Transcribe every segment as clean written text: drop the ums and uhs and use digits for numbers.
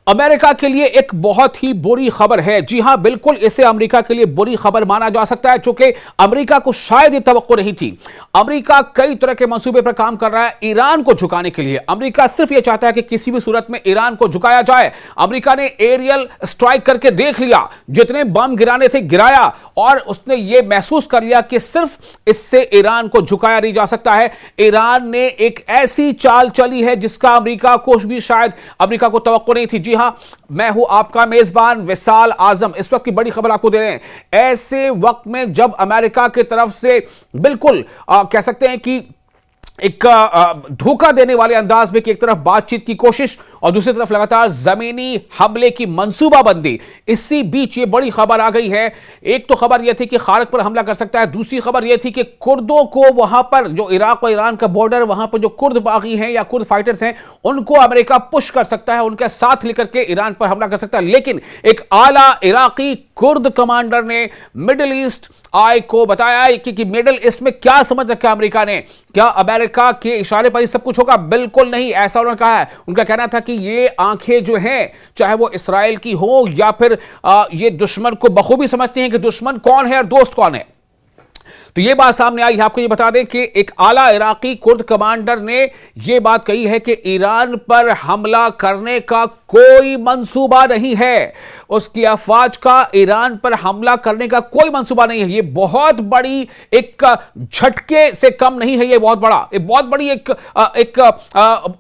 America के लिए एक बहुत ही बुरी खबर है। जी हां, बिल्कुल इसे अमेरिका के लिए बुरी खबर माना जा सकता है, चूंकि अमेरिका को शायद ये तवक्को नहीं थी। अमेरिका कई तरह के मंसूबे पर काम कर रहा है ईरान को झुकाने के लिए। अमेरिका सिर्फ ये चाहता है कि किसी भी सूरत में ईरान को झुकाया जाए। अमेरिका ने एरियल स्ट्राइक करके देख लिया, जितने बम गिराने थे गिराया, और उसने ये महसूस कर लिया कि सिर्फ इससे ईरान को झुकाया नहीं जा सकता है। ईरान ने एक ऐसी चाल चली है जिसका अमेरिका को भी शायद अमेरिका को तवक्को नहीं थी। जी हां, मैं हूं आपका मेजबान विशाल आजम। इस वक्त की बड़ी खबर आपको दे रहे हैं ऐसे वक्त में जब अमेरिका की तरफ से बिल्कुल कह सकते हैं कि एक धोखा देने वाले अंदाज में कि एक तरफ बातचीत की कोशिश और दूसरी तरफ लगातार जमीनी हमले की मंसूबाबंदी। इसी बीच ये बड़ी खबर आ गई है। एक तो खबर यह थी कि खारक पर हमला कर सकता है, दूसरी खबर यह थी कि कुर्दों को वहां पर जो इराक और ईरान का बॉर्डर, वहां पर जो कुर्द बागी हैं या कुर्द फाइटर्स हैं, उनको अमेरिका पुश कर सकता है, उनके साथ लेकर के ईरान पर हमला कर सकता है। लेकिन एक आला इराकी कुर्द कमांडर ने मिडिल ईस्ट आई को बताया कि मिडिल ईस्ट में क्या समझ रखा है अमेरिका ने, क्या अमेरिका के इशारे पर ही सब कुछ होगा? बिल्कुल नहीं, ऐसा उन्होंने कहा है। उनका कहना था कि ये आंखें जो हैं, चाहे वो इस्राएल की हो या फिर ये दुश्मन को बखूबी समझती हैं कि दुश्मन कौन है और दोस्त कौन है। तो ये बात सामने आई। आपको ये बता दें कि एक आला इराकी कुर्द कमांडर ने यह बात कही है कि ईरान पर हमला करने का कोई मंसूबा नहीं है। उसकी अफवाज का ईरान पर हमला करने का कोई मंसूबा नहीं है। यह बहुत बड़ी एक झटके से कम नहीं है। यह बहुत बड़ी एक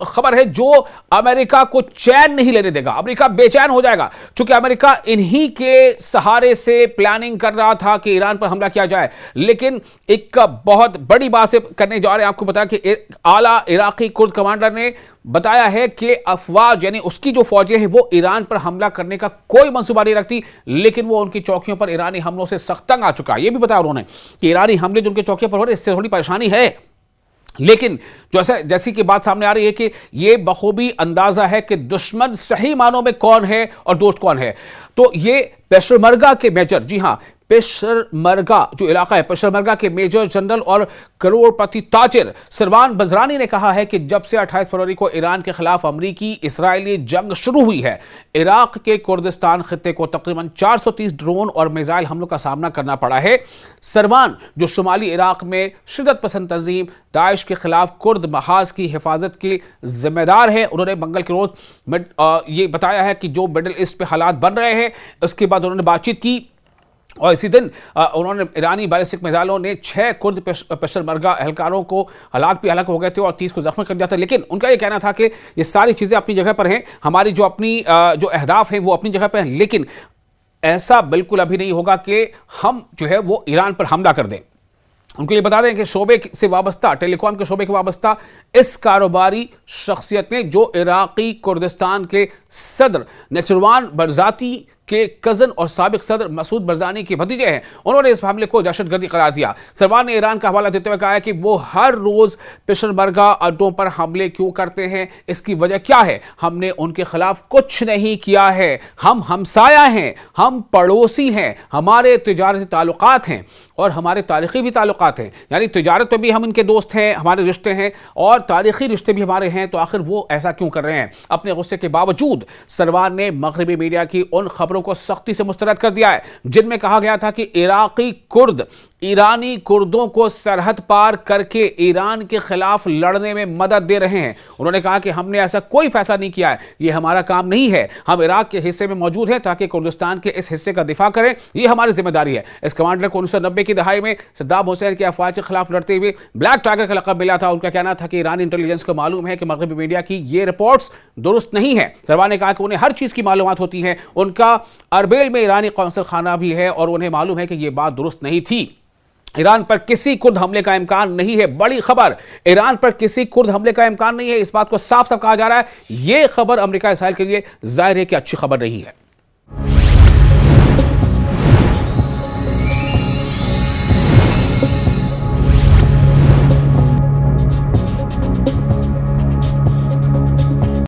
खबर है जो अमेरिका को चैन नहीं लेने देगा। अमेरिका बेचैन हो जाएगा, क्योंकि अमेरिका इन्हीं के सहारे से प्लानिंग कर रहा था कि ईरान पर हमला किया जाए। लेकिन एक बहुत बड़ी बात से करने जा रहे हैं। आपको बताया कि आला इराकी कुर्द कमांडर ने बताया है कि अफवाज यानी उसकी जो फौजें हैं वो ईरान पर हमला करने का कोई मंसूबा नहीं रखती, लेकिन वो उनकी चौकियों पर ईरानी हमलों से सख्त तंग आ चुका है। यह भी बताया उन्होंने कि ईरानी हमले जो उनकी चौकियों पर हो रहे हैं, इससे थोड़ी परेशानी है। लेकिन जैसी की बात सामने आ रही है कि यह बखूबी अंदाजा है कि दुश्मन सही मानों में कौन है और दोस्त कौन है। तो ये पेशमर्गा के मेजर, जी हां, पेशमर्गा जो इलाका है, पेशमर्गा के मेजर जनरल और करोड़पति ताजिर सरवान बजरानी ने कहा है कि जब से 28 फरवरी को ईरान के खिलाफ अमरीकी इस्राएली जंग शुरू हुई है, इराक के कुर्दिस्तान खित्ते को तकरीबन 430 ड्रोन और मिसाइल हमलों का सामना करना पड़ा है। सरवान, जो शुमाली इराक में शिद्दत पसंद तंजीम दाइश के खिलाफ कुर्द महाज की हिफाजत के जिम्मेदार है, उन्होंने मंगल के रोज ये बताया है कि जो मिडिल ईस्ट पे हालात बन रहे हैं, उसके बाद उन्होंने बातचीत की और इसी दिन उन्होंने ईरानी बैलिस्टिक मिसाइलों ने 6 कुर्द पेशमर्गा एहलकारों को हलाक हो गए थे और 30 को जख्मी कर दिया था। लेकिन उनका यह कहना था कि ये सारी चीज़ें अपनी जगह पर हैं, हमारी जो अपनी जो अहदाफ हैं वो अपनी जगह पर हैं, लेकिन ऐसा बिल्कुल अभी नहीं होगा कि हम जो है वो ईरान पर हमला कर दें। उनको ये बता दें कि शोबे से वाबस्ता, टेलीकॉम के शोबे के वाबस्ता इस कारोबारी शख्सियत ने, जो इराकी कुर्दिस्तान के सदर नचरवान बरजाती के कजन और साबिक सदर मसूद बरजानी के भतीजे हैं, उन्होंने इस हमले को दहशतगर्दी करार दिया। सरवान ने ईरान का हवाला देते हुए कहा है कि वो हर रोज पेशमर्गा अड्डों पर हमले क्यों करते हैं, इसकी वजह क्या है? हमने उनके खिलाफ कुछ नहीं किया है। हम हमसाया हैं, हम पड़ोसी हैं, हमारे तिजारती ताल्लुकात हैं और हमारे तारीखी भी ताल्लुकात हैं। यानी तिजारत में भी हम इनके दोस्त हैं, हमारे रिश्ते हैं और तारीखी रिश्ते भी हमारे हैं। तो आखिर वो ऐसा क्यों कर रहे हैं? अपने गुस्से के बावजूद सरवान ने मगरबी मीडिया की उन खबरों को सख्ती से मुस्तरद कर दिया है जिनमें कहा गया था कि इराकी कुर्द ईरानी कुर्दों को सरहद पार करके ईरान के खिलाफ लड़ने में मदद दे रहे हैं। उन्होंने कहा कि हमने ऐसा कोई फैसला नहीं किया है, यह हमारा काम नहीं है। हम इराक के हिस्से में मौजूद हैं ताकि कुर्दिस्तान के इस हिस्से का दिफा करें, यह हमारी जिम्मेदारी है। इस कमांडर को 1990 की दहाई में सद्दाम हुसैन के अफवाज के खिलाफ लड़ते हुए ब्लैक टाइगर का लक़ब मिला था। उनका कहना था कि ईरानी इंटेलिजेंस को मालूम है कि मगरबी मीडिया की ये रिपोर्ट्स दुरुस्त नहीं है। सरवान ने कहा कि उन्हें हर चीज की मालूमात होती है, उनका अरबेल में ईरानी कौंसल खाना भी है और उन्हें मालूम है कि यह बात दुरुस्त नहीं थी। ईरान पर किसी कुर्द हमले का इम्कान नहीं है। बड़ी खबर, ईरान पर किसी कुर्द हमले का इम्कान नहीं है। इस बात को साफ साफ कहा जा रहा है। यह खबर अमेरिका इसराइल के लिए जाहिर है कि अच्छी खबर नहीं है।